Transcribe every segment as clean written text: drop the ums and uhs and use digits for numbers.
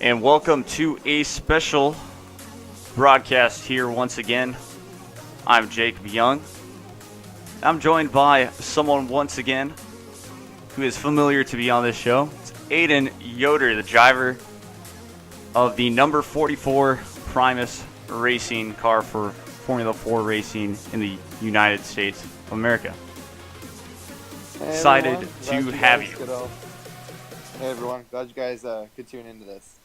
and welcome to a special broadcast here once again. I'm Jacob Young. I'm joined by someone once again who is familiar to be on this show. It's Aidan Yoder, the driver of the number 44 Primus racing car for Formula 4 racing in the United States of America. Hey Excited everyone. to have you. Hey everyone, glad you guys could tune into this.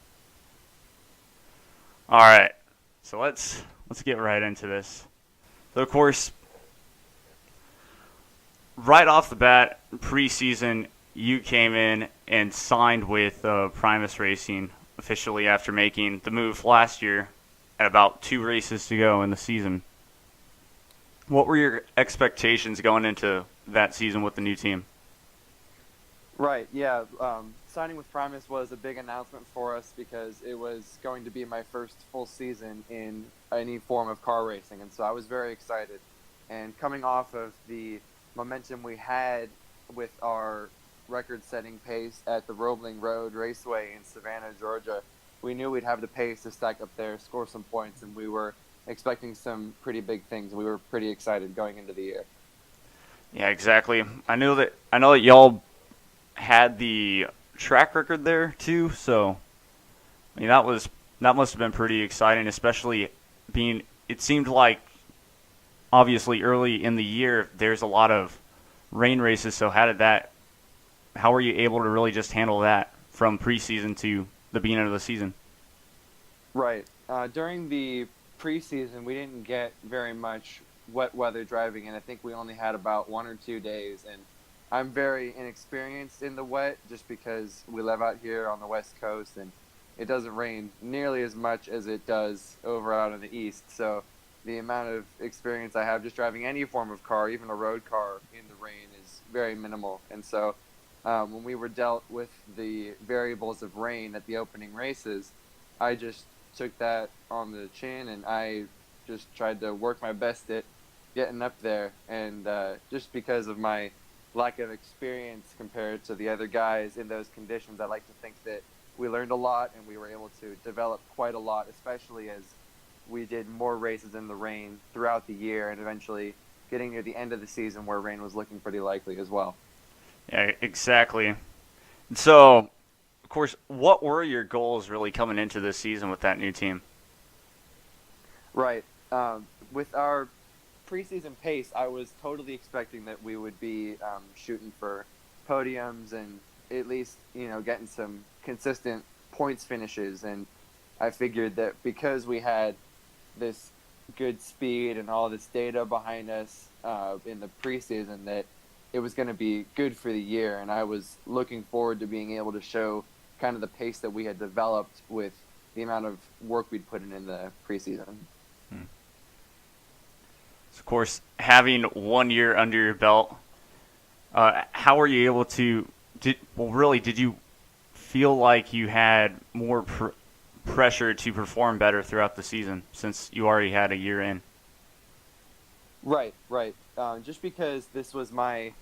All right, so let's get right into this. So of course, right off the bat, preseason, you came in and signed with Primus Racing officially after making the move last year at about 2 races to go in the season. What were your expectations going into that season with the new team? Right, yeah. Signing with Primus was a big announcement for us because it was going to be my first full season in any form of car racing, and so I was very excited. And coming off of the momentum we had with our record-setting pace at the Roebling Road Raceway in Savannah, Georgia, we knew we'd have the pace to stack up there, score some points, and we were expecting some pretty big things. We were pretty excited going into the year. Yeah, exactly. I know that y'all had the track record there too, so I mean that must have been pretty exciting, especially being it seemed like obviously early in the year there's a lot of rain races. So how were you able to really just handle that from preseason to the beginning of the season? Right. During the preseason, we didn't get very much wet weather driving, and I think we only had about 1 or 2 days. And I'm very inexperienced in the wet just because we live out here on the West Coast, and it doesn't rain nearly as much as it does over out in the East. So the amount of experience I have just driving any form of car, even a road car, in the rain is very minimal. And so when we were dealt with the variables of rain at the opening races, I just took that on the chin, and I just tried to work my best at getting up there. And just because of my lack of experience compared to the other guys in those conditions, I like to think that we learned a lot and we were able to develop quite a lot, especially as we did more races in the rain throughout the year and eventually getting near the end of the season where rain was looking pretty likely as well. Yeah, exactly. So, of course, what were your goals really coming into this season with that new team? Right. With our preseason pace, I was totally expecting that we would be shooting for podiums and at least, getting some consistent points finishes. And I figured that because we had this good speed and all this data behind us in the preseason, that it was going to be good for the year. And I was looking forward to being able to show kind of the pace that we had developed with the amount of work we'd put in the preseason. Of course, having 1 year under your belt, how were you able to? Did you feel like you had more pressure to perform better throughout the season since you already had a year in? Right. Just because this was my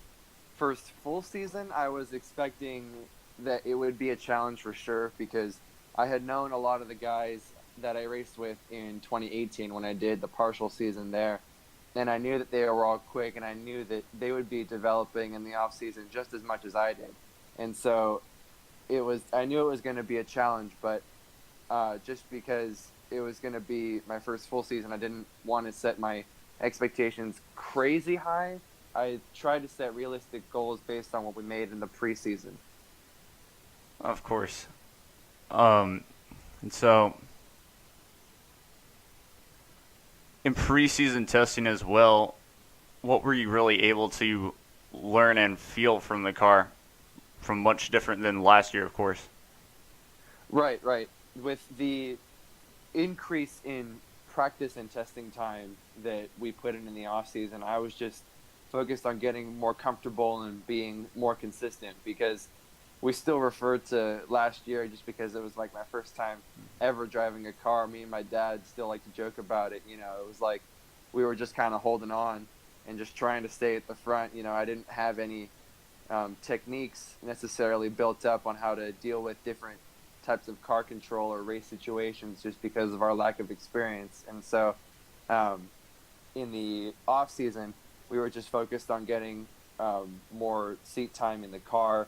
first full season, I was expecting that it would be a challenge for sure because I had known a lot of the guys that I raced with in 2018 when I did the partial season there. And I knew that they were all quick, and I knew that they would be developing in the off season just as much as I did. And so I knew it was going to be a challenge, but just because it was going to be my first full season, I didn't want to set my expectations crazy high. I tried to set realistic goals based on what we made in the preseason. Of course. And so in preseason testing as well, what were you really able to learn and feel from the car from much different than last year, of course? Right. With the increase in practice and testing time that we put in the off season, I was just focused on getting more comfortable and being more consistent because we still refer to last year just because it was like my first time ever driving a car. Me and my dad still like to joke about it. It was like we were just kind of holding on and just trying to stay at the front. I didn't have any techniques necessarily built up on how to deal with different types of car control or race situations just because of our lack of experience. And so, um, in the off season, we were just focused on getting more seat time in the car,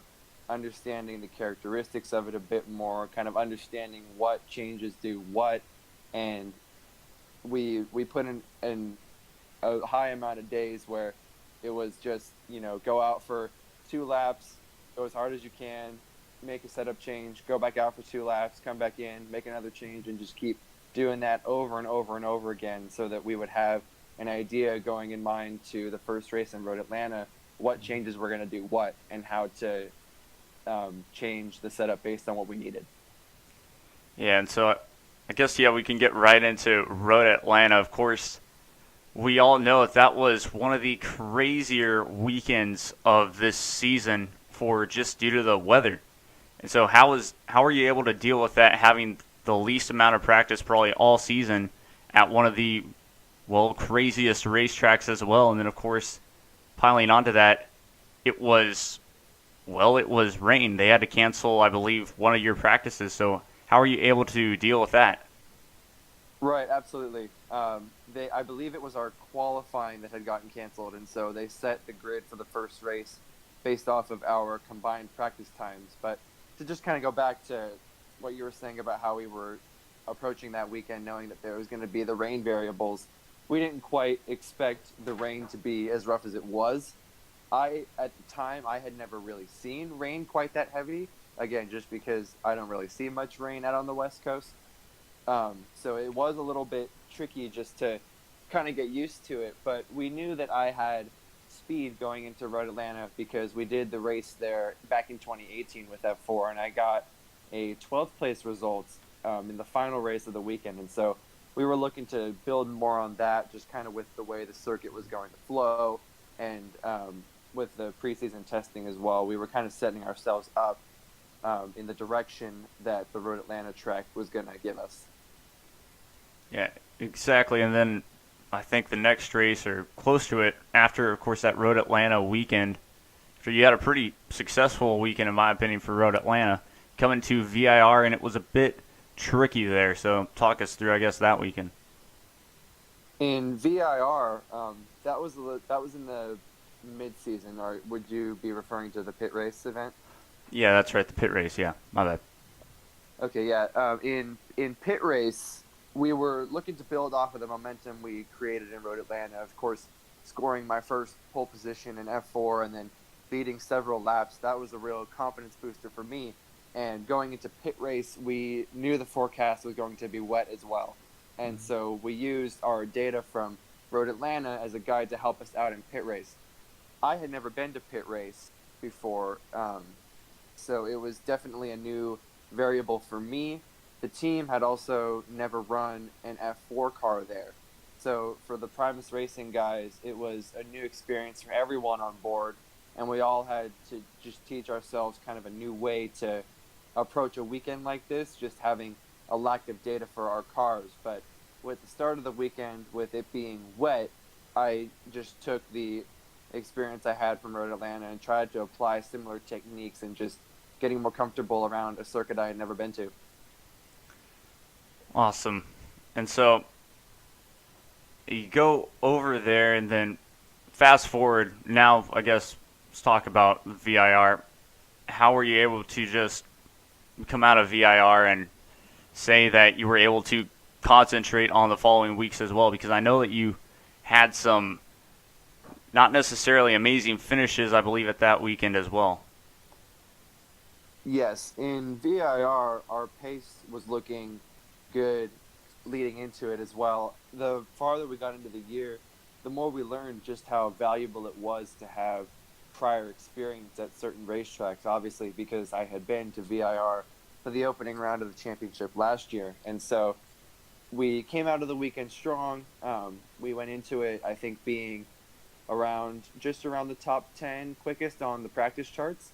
understanding the characteristics of it a bit more, kind of understanding what changes do what, and we put in a high amount of days where it was just go out for 2 laps, go as hard as you can, make a setup change, go back out for 2 laps, come back in, make another change, and just keep doing that over and over and over again, so that we would have an idea going in mind to the first race in Road Atlanta, what changes we're going to do what, and how to change the setup based on what we needed. Yeah, and so I guess, yeah, we can get right into Road Atlanta. Of course, we all know that was one of the crazier weekends of this season for just due to the weather. And so how are you able to deal with that, having the least amount of practice probably all season at one of the, well, craziest racetracks as well? And then, of course, piling onto that, it was rain. They had to cancel, I believe, one of your practices. So how are you able to deal with that? Right, absolutely. I believe it was our qualifying that had gotten canceled, and so they set the grid for the first race based off of our combined practice times. But to just kind of go back to what you were saying about how we were approaching that weekend, knowing that there was going to be the rain variables, we didn't quite expect the rain to be as rough as it was. At the time, I had never really seen rain quite that heavy. Again, just because I don't really see much rain out on the West Coast. So it was a little bit tricky just to kind of get used to it. But we knew that I had speed going into Road Atlanta because we did the race there back in 2018 with F4, and I got a 12th place result in the final race of the weekend. And so we were looking to build more on that, just kind of with the way the circuit was going to flow, and with the preseason testing as well. We were kind of setting ourselves up in the direction that the Road Atlanta track was going to give us. Yeah, exactly. And then I think the next race, or close to it, after, of course, that Road Atlanta weekend, so you had a pretty successful weekend, in my opinion, for Road Atlanta, coming to VIR, and it was a bit tricky there. So talk us through, I guess, that weekend. In VIR, that was in the mid-season, or would you be referring to the pit race event? Yeah, that's right, the pit race. Yeah, my bad. Okay, yeah. In pit race, we were looking to build off of the momentum we created in Road Atlanta. Of course, scoring my first pole position in F4 and then leading several laps, that was a real confidence booster for me. And going into pit race, we knew the forecast was going to be wet as well. And so we used our data from Road Atlanta as a guide to help us out in pit race. I had never been to pit race before, so it was definitely a new variable for me. The team had also never run an F4 car there. So for the Primus Racing guys, it was a new experience for everyone on board, and we all had to just teach ourselves kind of a new way to approach a weekend like this, just having a lack of data for our cars. But with the start of the weekend, with it being wet, I just took the experience I had from Road Atlanta and tried to apply similar techniques and just getting more comfortable around a circuit I had never been to. Awesome. And so you go over there, and then fast forward. Now, I guess, let's talk about VIR. How were you able to just come out of VIR and say that you were able to concentrate on the following weeks as well? Because I know that you had some not necessarily amazing finishes, I believe, at that weekend as well. Yes, in VIR, our pace was looking good leading into it as well. The farther we got into the year, the more we learned just how valuable it was to have prior experience at certain racetracks, obviously, because I had been to VIR for the opening round of the championship last year. And so we came out of the weekend strong. We went into it, I think, being just around the top 10 quickest on the practice charts.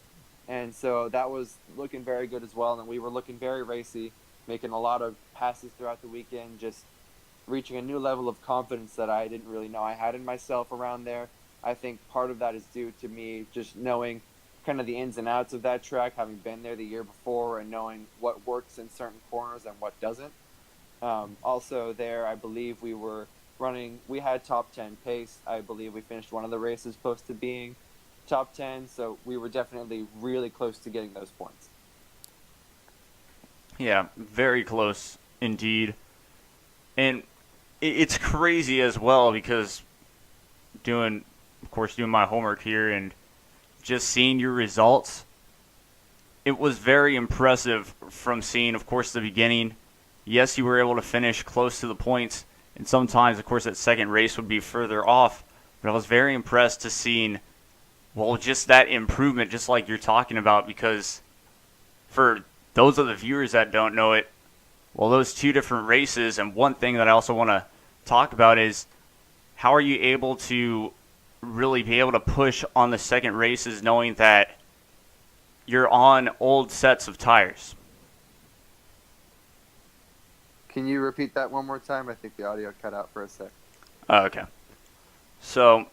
And so that was looking very good as well. And we were looking very racy, making a lot of passes throughout the weekend, just reaching a new level of confidence that I didn't really know I had in myself around there. I think part of that is due to me just knowing kind of the ins and outs of that track, having been there the year before and knowing what works in certain corners and what doesn't. Also, there, I believe we had top 10 pace. I believe we finished one of the races close to being top 10, so we were definitely really close to getting those points. Yeah, very close indeed. And it's crazy as well because of course, doing my homework here and just seeing your results, it was very impressive from seeing, of course, the beginning. Yes, you were able to finish close to the points, and sometimes, of course, that second race would be further off. But I was very impressed to seeing, well, just that improvement, just like you're talking about, because for those of the viewers that don't know it, well, those two different races, and one thing that I also want to talk about is how are you able to really be able to push on the second races knowing that you're on old sets of tires? Can you repeat that one more time? I think the audio cut out for a sec. Oh, okay. So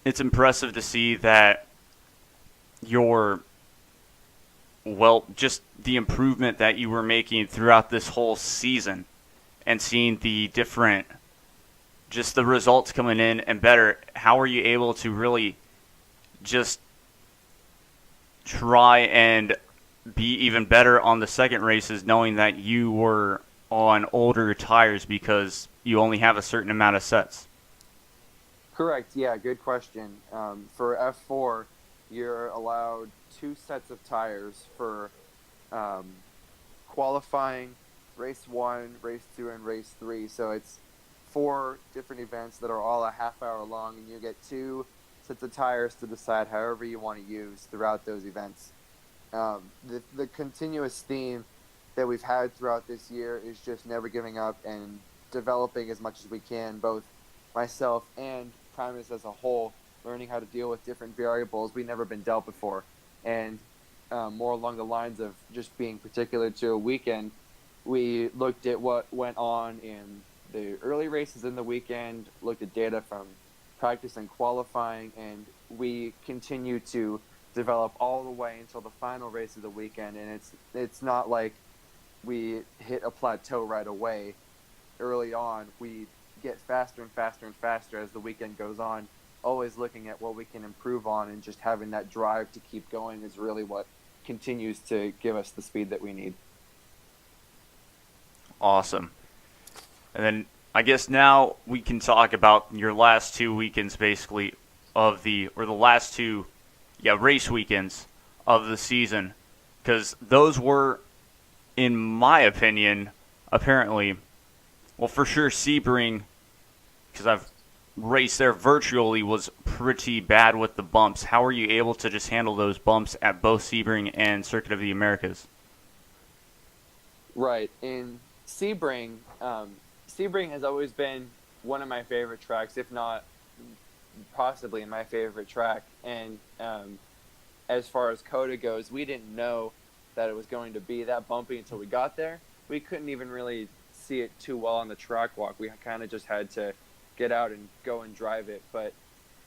it's impressive to see that just the improvement that you were making throughout this whole season and seeing just the results coming in and better. How are you able to really just try and be even better on the second races knowing that you were on older tires because you only have a certain amount of sets? Correct. Yeah, good question. For F4, you're allowed 2 sets of tires for qualifying, race 1, race 2, and race 3. So it's 4 different events that are all a half hour long, and you get 2 sets of tires to decide however you want to use throughout those events. The continuous theme that we've had throughout this year is just never giving up and developing as much as we can, both myself and Primus as a whole, learning how to deal with different variables we've never been dealt before. And more along the lines of just being particular to a weekend, we looked at what went on in the early races in the weekend, looked at data from practice and qualifying, and we continue to develop all the way until the final race of the weekend. And it's not like we hit a plateau right away. Early on, we get faster and faster and faster as the weekend goes on, always looking at what we can improve on, and just having that drive to keep going is really what continues to give us the speed that we need. Awesome. And then I guess now we can talk about your last 2 weekends basically the last 2 race weekends of the season, because those were, in my opinion, apparently, well, for sure Sebring, because I've raced there virtually, was pretty bad with the bumps. How are you able to just handle those bumps at both Sebring and Circuit of the Americas? Right. In Sebring, Sebring has always been one of my favorite tracks, if not possibly my favorite track. And as far as COTA goes, we didn't know that it was going to be that bumpy until we got there. We couldn't even really see it too well on the track walk. We kind of just had to get out and go and drive it. But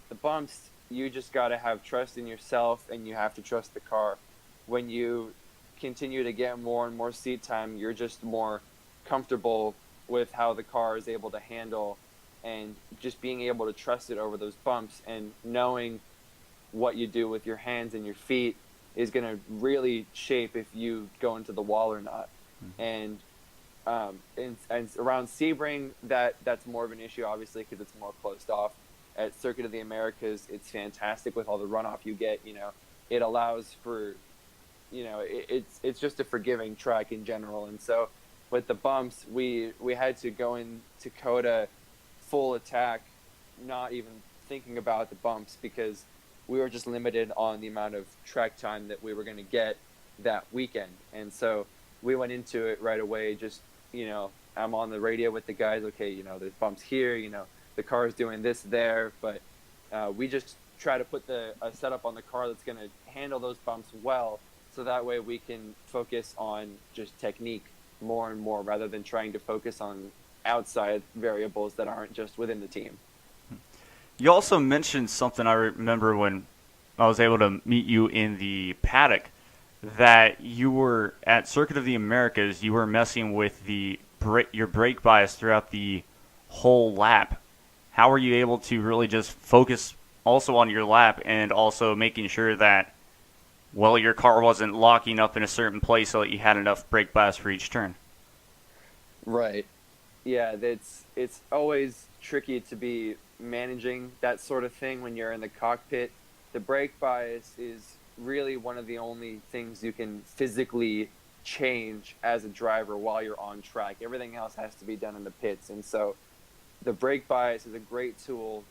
the bumps, you just got to have trust in yourself, and you have to trust the car. When you continue to get more and more seat time, you're just more comfortable with how the car is able to handle, and just being able to trust it over those bumps, and knowing what you do with your hands and your feet is going to really shape if you go into the wall or not. Mm-hmm. And around Sebring, that's more of an issue, obviously, because it's more closed off. At Circuit of the Americas, it's fantastic with all the runoff you get. It allows for, it's just a forgiving track in general. And so with the bumps, we had to go into COTA full attack, not even thinking about the bumps, because we were just limited on the amount of track time that we were going to get that weekend. And so we went into it right away, just, I'm on the radio with the guys, okay, there's bumps here, the car is doing this there, but we just try to put a setup on the car that's going to handle those bumps well, so that way we can focus on just technique more and more, rather than trying to focus on outside variables that aren't just within the team. You also mentioned something I remember when I was able to meet you in the paddock, that you were at Circuit of the Americas. You were messing with your brake bias throughout the whole lap. How were you able to really just focus also on your lap and also making sure that, well, your car wasn't locking up in a certain place so that you had enough brake bias for each turn? Right. Yeah, it's always tricky to be managing that sort of thing when you're in the cockpit. The brake bias is really one of the only things you can physically change as a driver while you're on track. Everything else has to be done in the pits. And so the brake bias is a great tool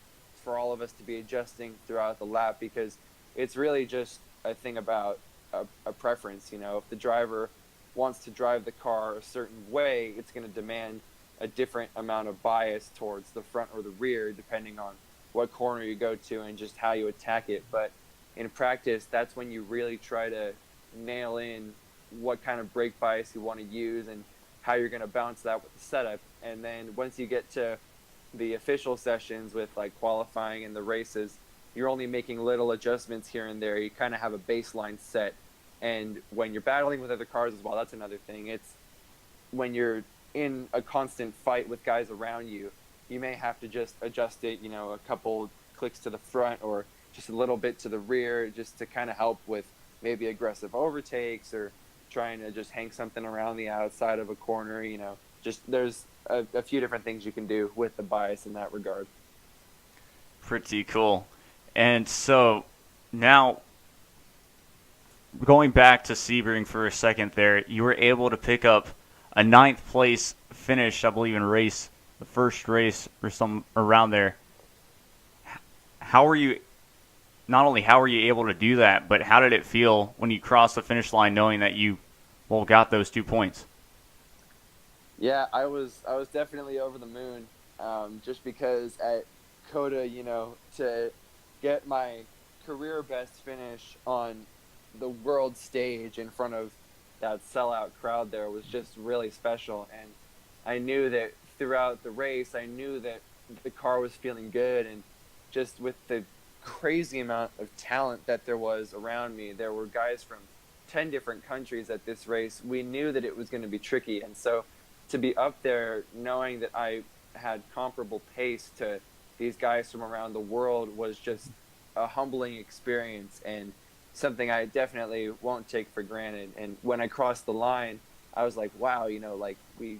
for all of us to be adjusting throughout the lap, because it's really just a thing about a preference. You know, if the driver wants to drive the car a certain way, it's going to demand a different amount of bias towards the front or the rear, depending on what corner you go to and just how you attack it. But in practice, that's when you really try to nail in what kind of brake bias you want to use and how you're going to balance that with the setup. And then once you get to the official sessions with like qualifying and the races, you're only making little adjustments here and there. You kind of have a baseline set. And when you're battling with other cars as well, that's another thing. It's when you're in a constant fight with guys around you, you may have to just adjust it, you know, a couple clicks to the front or just a little bit to the rear, just to kind of help with maybe aggressive overtakes or trying to just hang something around the outside of a corner. You know, just there's a few different things you can do with the bias in that regard. Pretty cool. And so now, going back to Sebring for a second there, you were able to pick up a ninth place finish, I believe, in the first race or some around there. How were you, not only how were you able to do that, but how did it feel when you crossed the finish line knowing that you, well, got those 2 points? Yeah, I was definitely over the moon, just because at Coda, you know, to get my career best finish on the world stage in front of that sellout crowd there was just really special. And I knew that throughout the race, I knew that the car was feeling good, and just with the crazy amount of talent that there was around me, there were guys from 10 different countries at this race. We knew that it was going to be tricky. And so to be up there knowing that I had comparable pace to these guys from around the world was just a humbling experience and something I definitely won't take for granted. And when I crossed the line, I was like, wow, you know, like we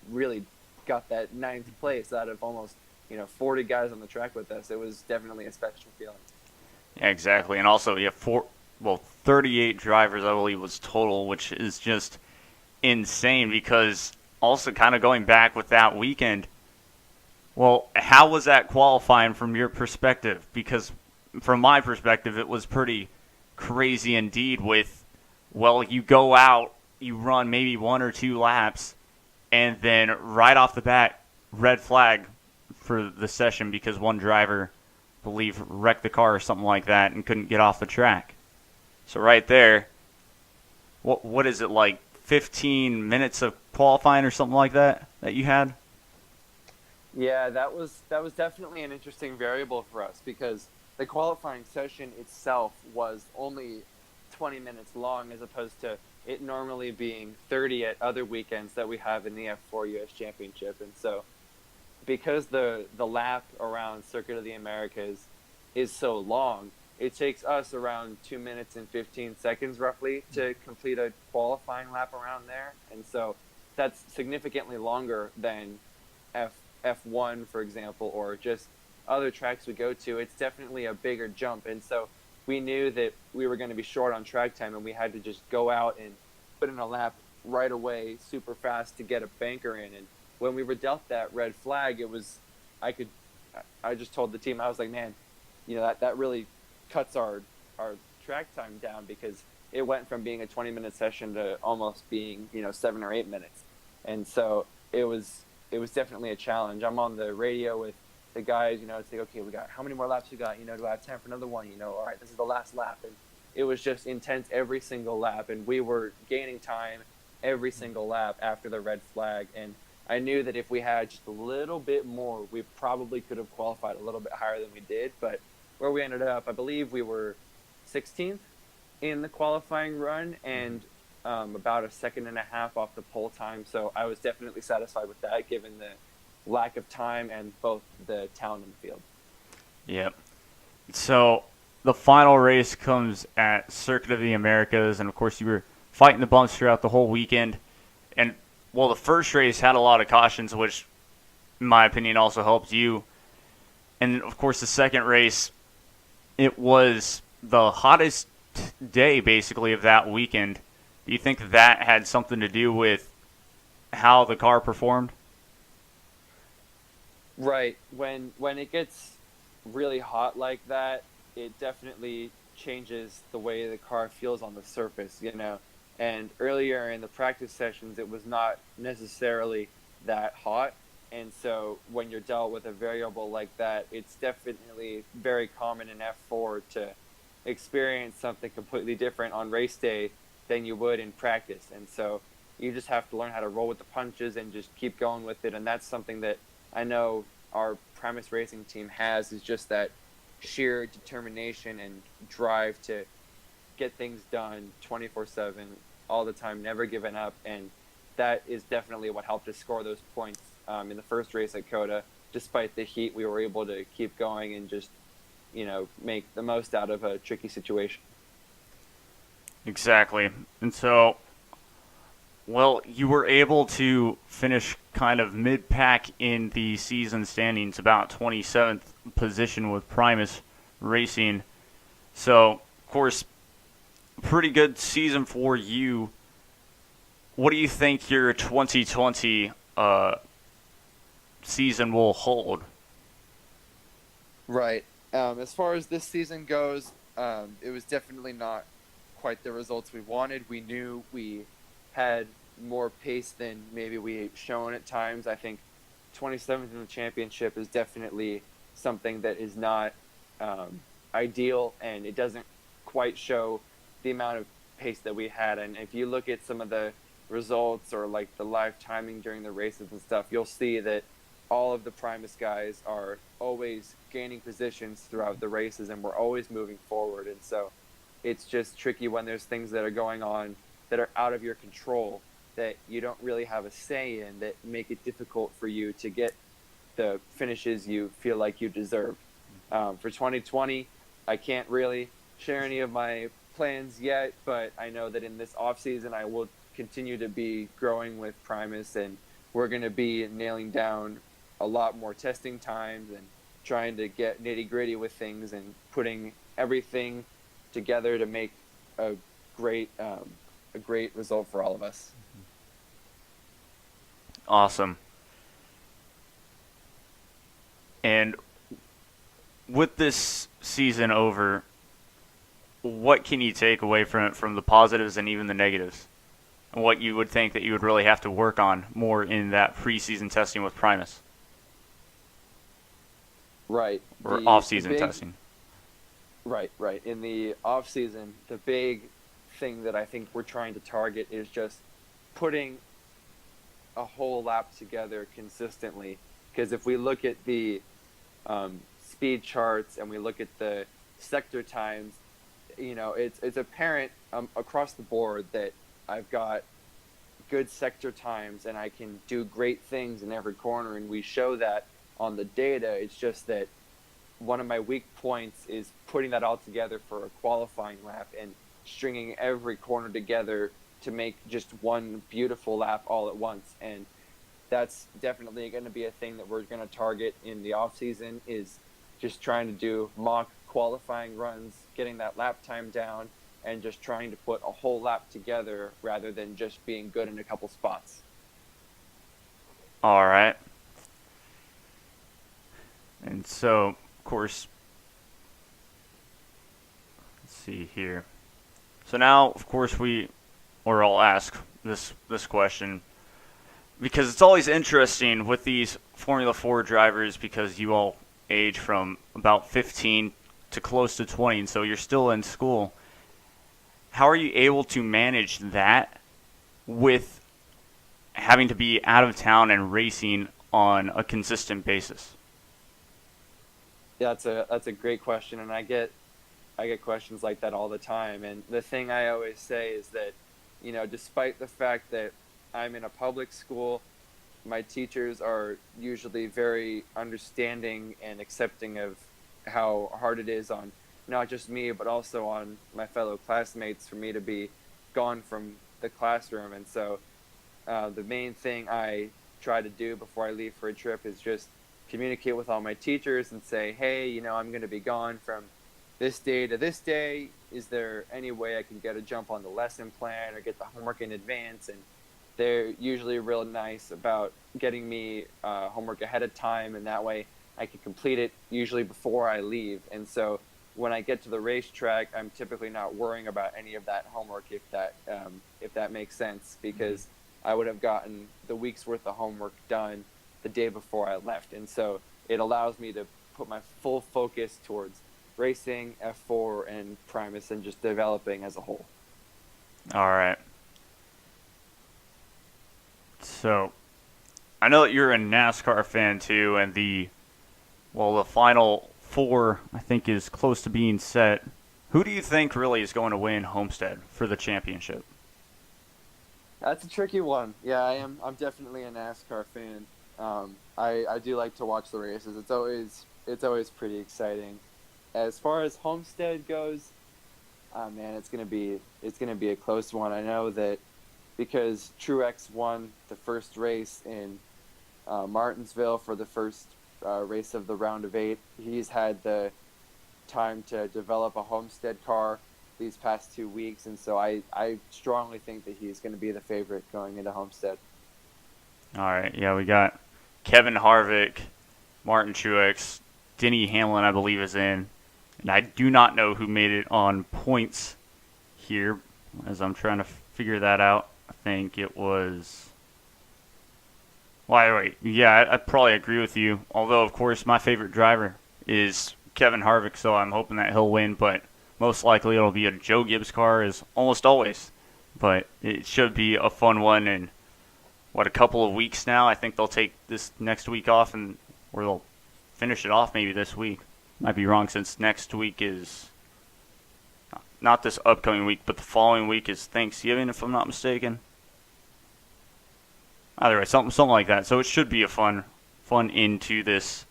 really got that ninth place out of almost, you know, 40 guys on the track with us. It was definitely a special feeling. Yeah, exactly. And also, you have 38 drivers, I believe, was total, which is just insane, because also kind of going back with that weekend, well, how was that qualifying from your perspective? Because from my perspective, it was pretty crazy indeed with, well, you go out, you run maybe 1 or 2 laps, and then right off the bat, red flag for the session because one driver, I believe, wrecked the car or something like that and couldn't get off the track. So right there, what is it, like 15 minutes of qualifying or something like that you had? Yeah, that was definitely an interesting variable for us, because the qualifying session itself was only 20 minutes long, as opposed to it normally being 30 at other weekends that we have in the F4 US Championship. And so because the lap around Circuit of the Americas is so long, it takes us around 2 minutes and 15 seconds roughly to complete a qualifying lap around there. And so that's significantly longer than F1, for example, or just other tracks we go to. It's definitely a bigger jump. And so we knew that we were going to be short on track time, and we had to just go out and put in a lap right away super fast to get a banker in. And when we were dealt that red flag, it was, I just told the team, I was like, man, you know, that really cuts our track time down, because it went from being a 20-minute session to almost being, you know, 7 or 8 minutes. And so it was definitely a challenge. I'm on the radio with the guys, you know, it's like, okay, we got, how many more laps we got? You know, do I have time for another one? You know, all right, this is the last lap. And it was just intense every single lap. And we were gaining time every single lap after the red flag. And I knew that if we had just a little bit more, we probably could have qualified a little bit higher than we did. But where we ended up, I believe we were 16th in the qualifying run, and about a second and a half off the pole time. So I was definitely satisfied with that, given the lack of time and both the talent in the field. Yep. So the final race comes at Circuit of the Americas, and of course you were fighting the bumps throughout the whole weekend. And well, the first race had a lot of cautions, which, in my opinion, also helped you. And of course, the second race, it was the hottest day basically of that weekend. Do you think that had something to do with how the car performed? Right. When it gets really hot like that, it definitely changes the way the car feels on the surface, you know. And earlier in the practice sessions, it was not necessarily that hot. And so when you're dealt with a variable like that, it's definitely very common in F4 to experience something completely different on race day than you would in practice. And so you just have to learn how to roll with the punches and just keep going with it. And that's something that I know our Primus Racing team has, is just that sheer determination and drive to get things done 24/7 all the time, never giving up. And that is definitely what helped us score those points in the first race at Coda. Despite the heat, we were able to keep going and just, you know, make the most out of a tricky situation. Exactly. And so, well, you were able to finish kind of mid-pack in the season standings, about 27th position with Primus Racing. So, of course, pretty good season for you. What do you think your 2020 season will hold? Right. As far as this season goes, it was definitely not quite the results we wanted. We knew we had more pace than maybe we shown at times. I think 27th in the championship is definitely something that is not ideal, and it doesn't quite show the amount of pace that we had. And if you look at some of the results or like the live timing during the races and stuff, you'll see that all of the Primus guys are always gaining positions throughout the races, and we're always moving forward. And so it's just tricky when there's things that are going on that are out of your control, that you don't really have a say in, that make it difficult for you to get the finishes you feel like you deserve. For 2020, I can't really share any of my plans yet, but I know that in this off season I will continue to be growing with Primus, and we're going to be nailing down a lot more testing times and trying to get nitty gritty with things and putting everything together to make a great result for all of us. Awesome. And with this season over, what can you take away from it, from the positives and even the negatives? And what you would think that you would really have to work on more in that preseason testing with Primus? Right. Or off-season testing. Right. In the off-season, the big thing that I think we're trying to target is just putting a whole lap together consistently. Because if we look at the speed charts and we look at the sector times, you know, it's apparent across the board that I've got good sector times and I can do great things in every corner, and we show that on the data. It's just that one of my weak points is putting that all together for a qualifying lap and stringing every corner together to make just one beautiful lap all at once. And that's definitely going to be a thing that we're going to target in the off season, is just trying to do mock qualifying runs, getting that lap time down, and just trying to put a whole lap together rather than just being good in a couple spots. All right. And so, of course, let's see here. So now, of course, I'll ask this question, because it's always interesting with these Formula 4 drivers, because you all age from about 15 to close to 20, and so you're still in school. How are you able to manage that with having to be out of town and racing on a consistent basis? That's a great question, and I get get questions like that all the time, and the thing I always say is that, despite the fact that I'm in a public school, my teachers are usually very understanding and accepting of how hard it is on not just me, but also on my fellow classmates for me to be gone from the classroom. And so the main thing I try to do before I leave for a trip is just communicate with all my teachers and say, hey, I'm going to be gone from this day to this day. Is there any way I can get a jump on the lesson plan or get the homework in advance? And they're usually real nice about getting me homework ahead of time, and that way I can complete it usually before I leave. And so when I get to the racetrack, I'm typically not worrying about any of that homework, if that makes sense, because I would have gotten the week's worth of homework done the day before I left. And so it allows me to put my full focus towards racing, F4, and Primus, and just developing as a whole. All right. So, I know that you're a NASCAR fan too, and the Final Four, I think, is close to being set. Who do you think really is going to win Homestead for the championship? That's a tricky one. Yeah, I'm definitely a NASCAR fan. I do like to watch the races. It's always pretty exciting. As far as Homestead goes, man, it's gonna be a close one. I know that because Truex won the first race in Martinsville for the first race of the round of 8. He's had the time to develop a Homestead car these past 2 weeks, and so I strongly think that he's going to be the favorite going into Homestead. All right, yeah, we got Kevin Harvick, Martin Truex, Denny Hamlin, I believe, is in, and I do not know who made it on points here, as I'm trying to figure that out. I think it was... Well, wait, yeah, I probably agree with you. Although, of course, my favorite driver is Kevin Harvick, so I'm hoping that he'll win. But most likely it'll be a Joe Gibbs car, as almost always. But it should be a fun one. And a couple of weeks now? I think they'll take this next week off, or they'll finish it off maybe this week. Might be wrong, since next week is not this upcoming week, but the following week is Thanksgiving, if I'm not mistaken. Either way, something like that. So it should be a fun into this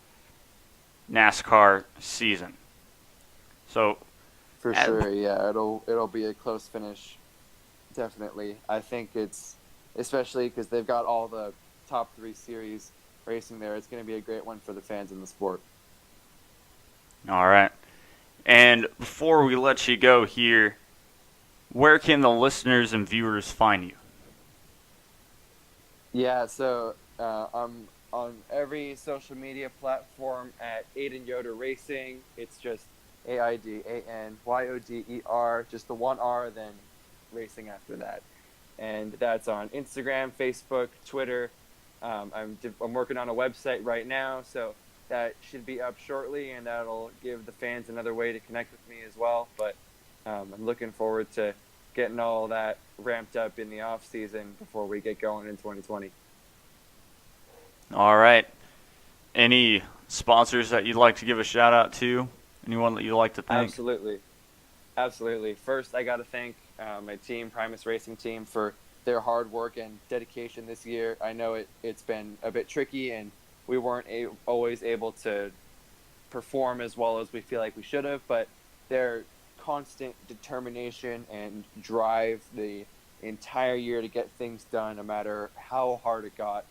NASCAR season. So for sure, yeah, it'll be a close finish, definitely. I think it's, especially because they've got all the top 3 series racing there, it's going to be a great one for the fans in the sport. All right. And before we let you go here, where can the listeners and viewers find you? Yeah, so I'm on every social media platform at Aidan Yoder Racing. It's just AIDANYODER, just the one R, then racing after that. And that's on Instagram, Facebook, Twitter. I'm working on a website right now, so that should be up shortly, and that'll give the fans another way to connect with me as well. But I'm looking forward to getting all that ramped up in the off season before we get going in 2020. All right. Any sponsors that you'd like to give a shout out to? Anyone that you'd like to thank? Absolutely. First, I got to thank my team, Primus Racing Team, for their hard work and dedication this year. I know it's been a bit tricky, and we weren't always able to perform as well as we feel like we should have, but their constant determination and drive the entire year to get things done, no matter how hard it got,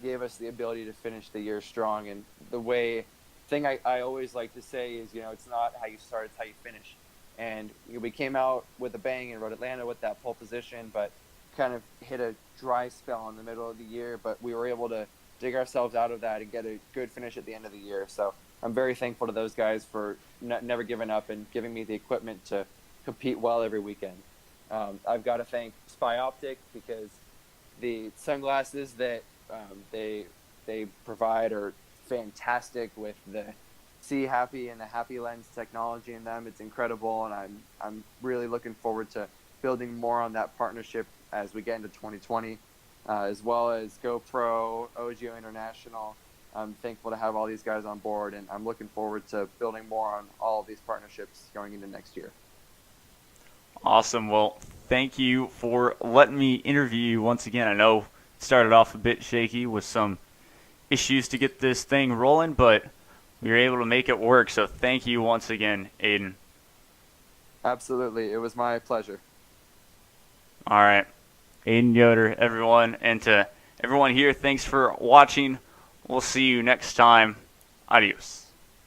gave us the ability to finish the year strong. And the thing I always like to say is, it's not how you start, it's how you finish. And we came out with a bang in Road Atlanta with that pole position, but kind of hit a dry spell in the middle of the year, but we were able to dig ourselves out of that and get a good finish at the end of the year. So I'm very thankful to those guys for never giving up and giving me the equipment to compete well every weekend. I've got to thank Spy Optic, because the sunglasses that they provide are fantastic with the See Happy and the Happy Lens technology in them. It's incredible, and I'm really looking forward to building more on that partnership as we get into 2020, as well as GoPro, OGO International, I'm thankful to have all these guys on board, and I'm looking forward to building more on all of these partnerships going into next year. Awesome. Well, thank you for letting me interview you once again. I know it started off a bit shaky with some issues to get this thing rolling, but we were able to make it work. So thank you once again, Aidan. Absolutely. It was my pleasure. All right. Aidan Yoder, everyone. And to everyone here, thanks for watching. We'll see you next time. Adios.